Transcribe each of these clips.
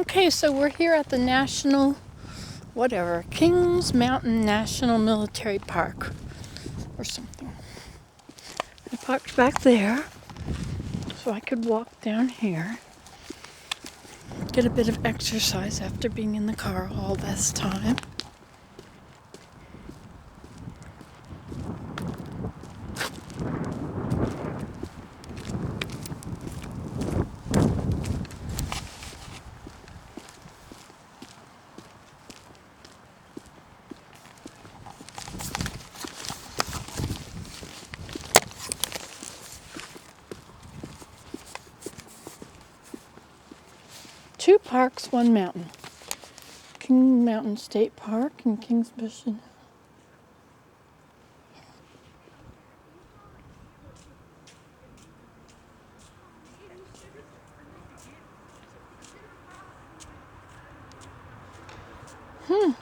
Okay, so we're here at the Kings Mountain National Military Park or something. I parked back there so I could walk down here, get a bit of exercise after being in the car all this time. Two parks, one mountain. King Mountain State Park and Kings Mission.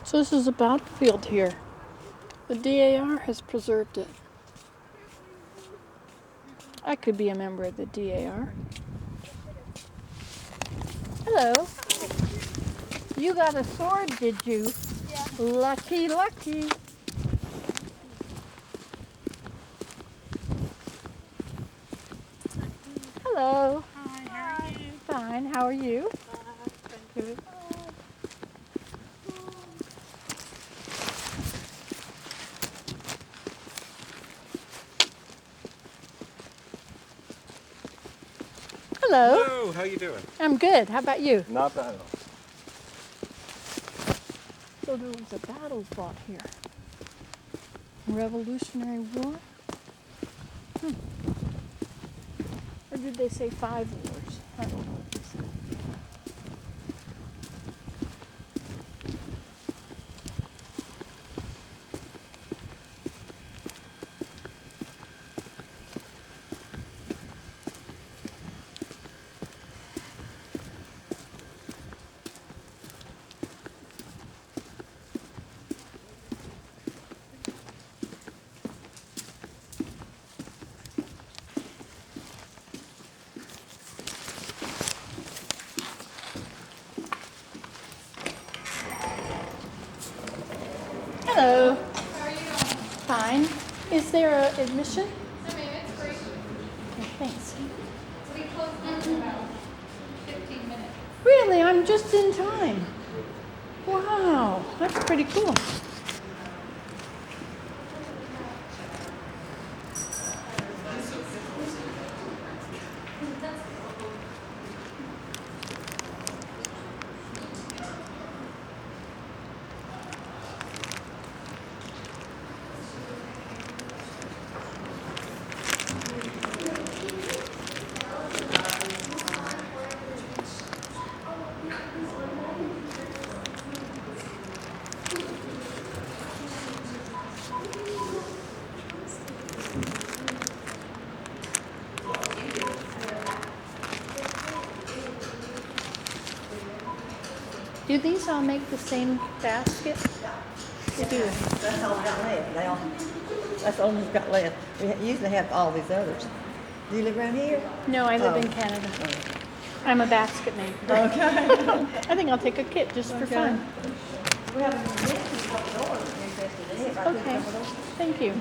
So this is a battlefield here. The DAR has preserved it. I could be a member of the DAR. Hello. You got a sword, did you? Yeah. Lucky, lucky. Hello. Hi, how are you? Fine, how are you? Thank you. Hello. Hello, how you doing? I'm good. How about you? Not bad at all. So there was a battle fought here. Revolutionary War? Or did they say 5 wars? I don't know what they said. Hello. How are you doing? Fine. Is there an admission? I mean, it's free. Okay, thanks. We close in about 15 minutes. Really? I'm just in time. Wow, that's pretty cool. Do these all make the same basket? They do. That's all we got left. That's all we've got left. We usually have all these others. Do you live around here? No, I live Oh. in Canada. I'm a basket maker. Okay. I think I'll take a kit just for fun. We have a list of couple doors if you're interested in it. Right through a Okay, couple doors. thank you.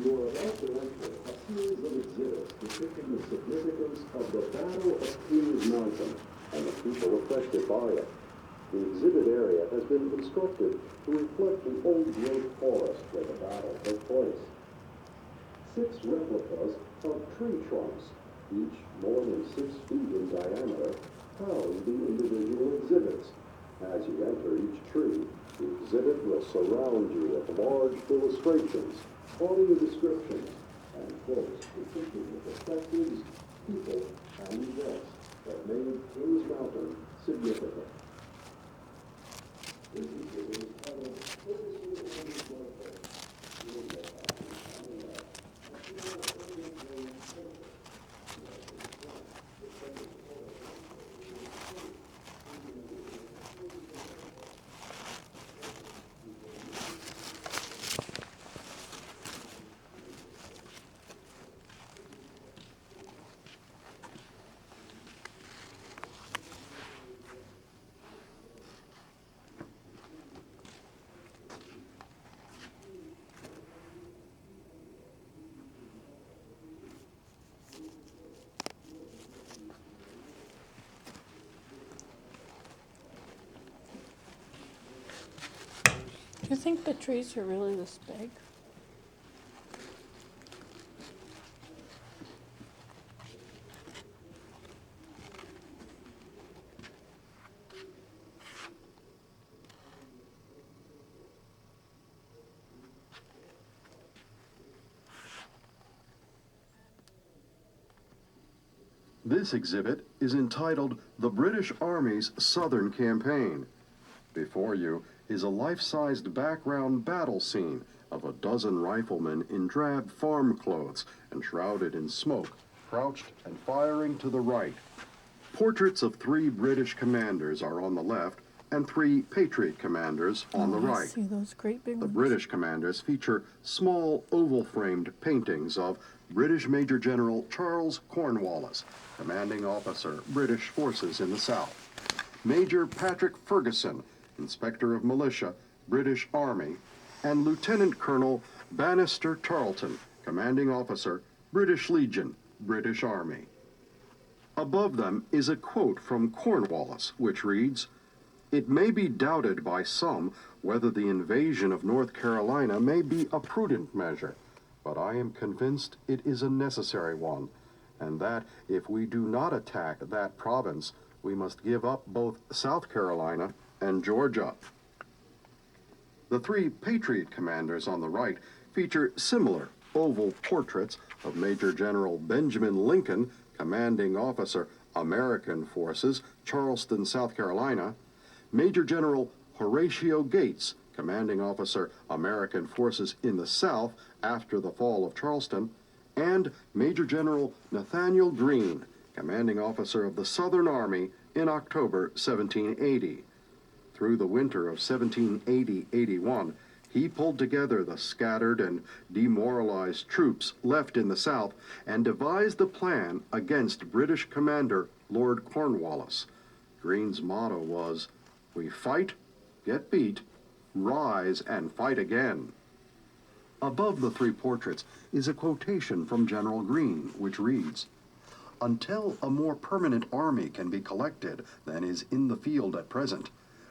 You are about to enter a series of exhibits depicting the significance of the Battle of Kings Mountain and the people affected by it. The exhibit area has been constructed to reflect the old-growth forest where the battle took place. 6 replicas of tree trunks, each more than 6 feet in diameter, house the individual exhibits. As you enter each tree, the exhibit will surround you with large illustrations, audio descriptions, and quotes depicting the perspectives, people, and events that made Kings Mountain significant. This exhibit is titled Witnessing the Wonders of Faith. you think the trees are really this big? This exhibit is entitled The British Army's Southern Campaign. Before you is a life-sized background battle scene of a dozen riflemen in drab farm clothes and shrouded in smoke, crouched and firing to the right. Portraits of 3 British commanders are on the left and 3 Patriot commanders on the I right. see those great big The ones. British commanders feature small oval-framed paintings of British Major General Charles Cornwallis, commanding officer, British forces in the South; Major Patrick Ferguson, Inspector of Militia, British Army; and Lieutenant Colonel Bannister Tarleton, commanding officer, British Legion, British Army. Above them is a quote from Cornwallis, which reads, "It may be doubted by some whether the invasion of North Carolina may be a prudent measure, but I am convinced it is a necessary one, and that if we do not attack that province, we must give up both South Carolina and Georgia." The 3 Patriot commanders on the right feature similar oval portraits of Major General Benjamin Lincoln, commanding officer, American forces, Charleston, South Carolina; Major General Horatio Gates, commanding officer, American forces in the South after the fall of Charleston; and Major General Nathaniel Greene, commanding officer of the Southern Army in October 1780. Through the winter of 1780-81, he pulled together the scattered and demoralized troops left in the South and devised a plan against British commander Lord Cornwallis. Greene's motto was, "We fight, get beat, rise and fight again." Above the 3 portraits is a quotation from General Greene, which reads, "Until a more permanent army can be collected than is in the field at present,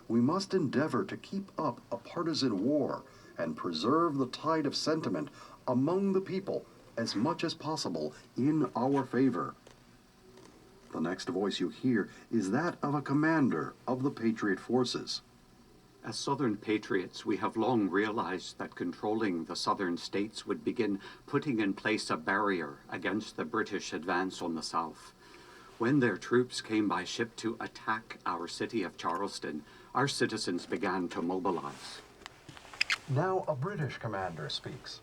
we must endeavor to keep up a partisan war and preserve the tide of sentiment among the people as much as possible in our favor." The next voice you hear is that of a commander of the Patriot forces. As Southern patriots, we have long realized that controlling the southern states would begin putting in place a barrier against the British advance on the South. When their troops came by ship to attack our city of Charleston, our citizens began to mobilize. Now a British commander speaks.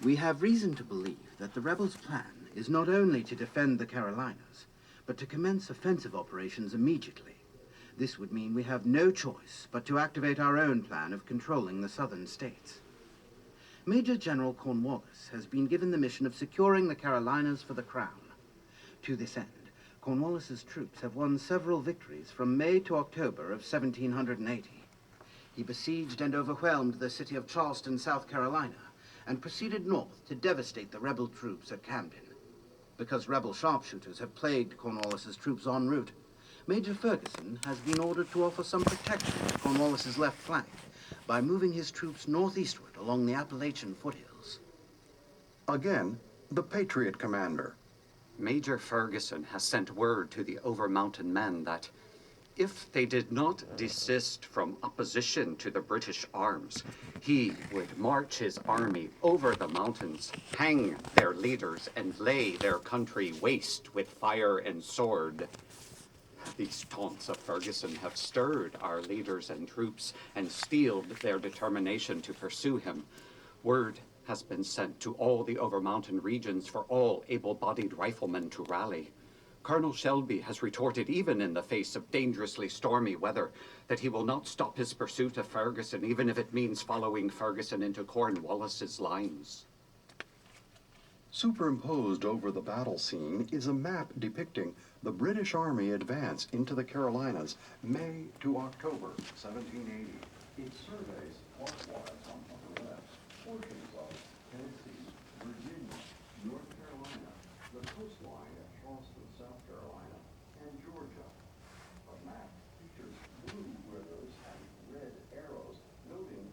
We have reason to believe that the rebels' plan is not only to defend the Carolinas, but to commence offensive operations immediately. This would mean we have no choice but to activate our own plan of controlling the southern states. Major General Cornwallis has been given the mission of securing the Carolinas for the Crown. To this end, Cornwallis's troops have won several victories from May to October of 1780. He besieged and overwhelmed the city of Charleston, South Carolina, and proceeded north to devastate the rebel troops at Camden. Because rebel sharpshooters have plagued Cornwallis's troops en route, Major Ferguson has been ordered to offer some protection to Cornwallis's left flank by moving his troops northeastward along the Appalachian foothills. Again, the Patriot commander. Major Ferguson has sent word to the Overmountain men that if they did not desist from opposition to the British arms, he would march his army over the mountains, hang their leaders, and lay their country waste with fire and sword. These taunts of Ferguson have stirred our leaders and troops and steeled their determination to pursue him. Word has been sent to all the Overmountain regions for all able-bodied riflemen to rally. Colonel Shelby has retorted, even in the face of dangerously stormy weather, that he will not stop his pursuit of Ferguson, even if it means following Ferguson into Cornwallis's lines. Superimposed over the battle scene is a map depicting the British Army advance into the Carolinas, May to October 1780. It surveys clockwise on the left portions of Tennessee, Virginia, North Carolina, the coastline at Charleston, South Carolina, and Georgia. The map features blue rivers and red arrows, noting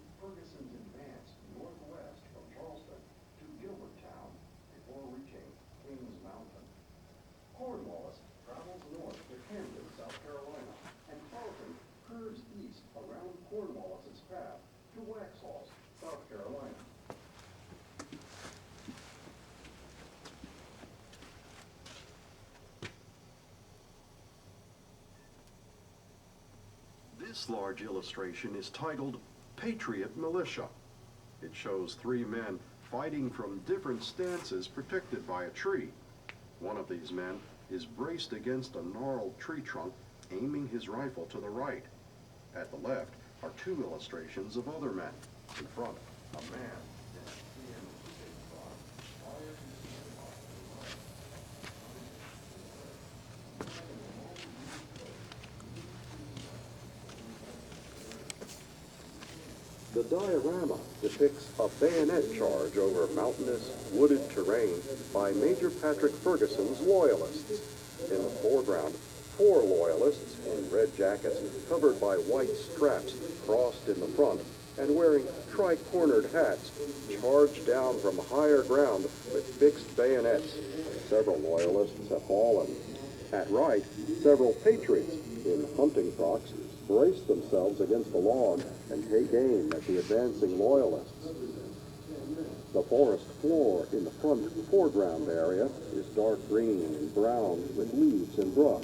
This large illustration is titled Patriot Militia. It shows three men fighting from different stances protected by a tree. One of these men is braced against a gnarled tree trunk, aiming his rifle to the right. At the left are two illustrations of other men. In front, a man. The diorama depicts a bayonet charge over mountainous, wooded terrain by Major Patrick Ferguson's Loyalists. In the foreground, four Loyalists in red jackets covered by white straps crossed in the front and wearing tri-cornered hats charge down from higher ground with fixed bayonets. Several Loyalists have fallen. At right, several Patriots in hunting frocks brace themselves against the lawn and take aim at the advancing Loyalists. The forest floor in the front foreground area is dark green and brown with leaves and brush.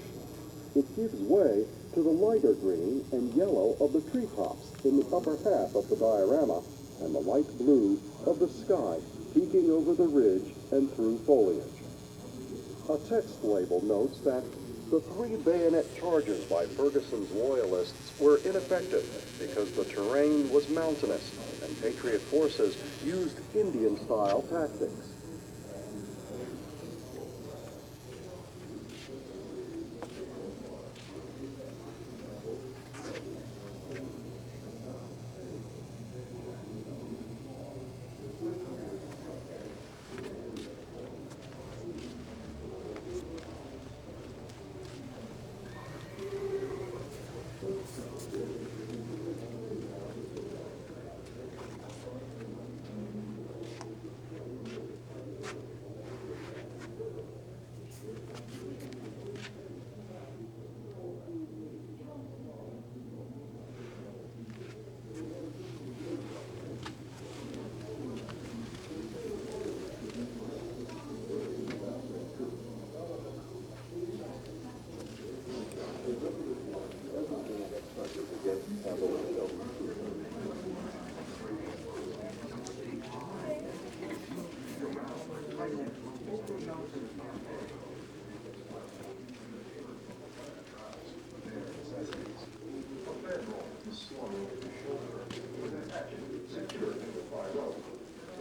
It gives way to the lighter green and yellow of the treetops in the upper half of the diorama and the light blue of the sky peeking over the ridge and through foliage. A text label notes that the three bayonet charges by Ferguson's Loyalists were ineffective because the terrain was mountainous and Patriot forces used Indian-style tactics.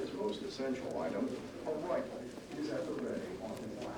His most essential item, a rifle, is at the ready on his lap.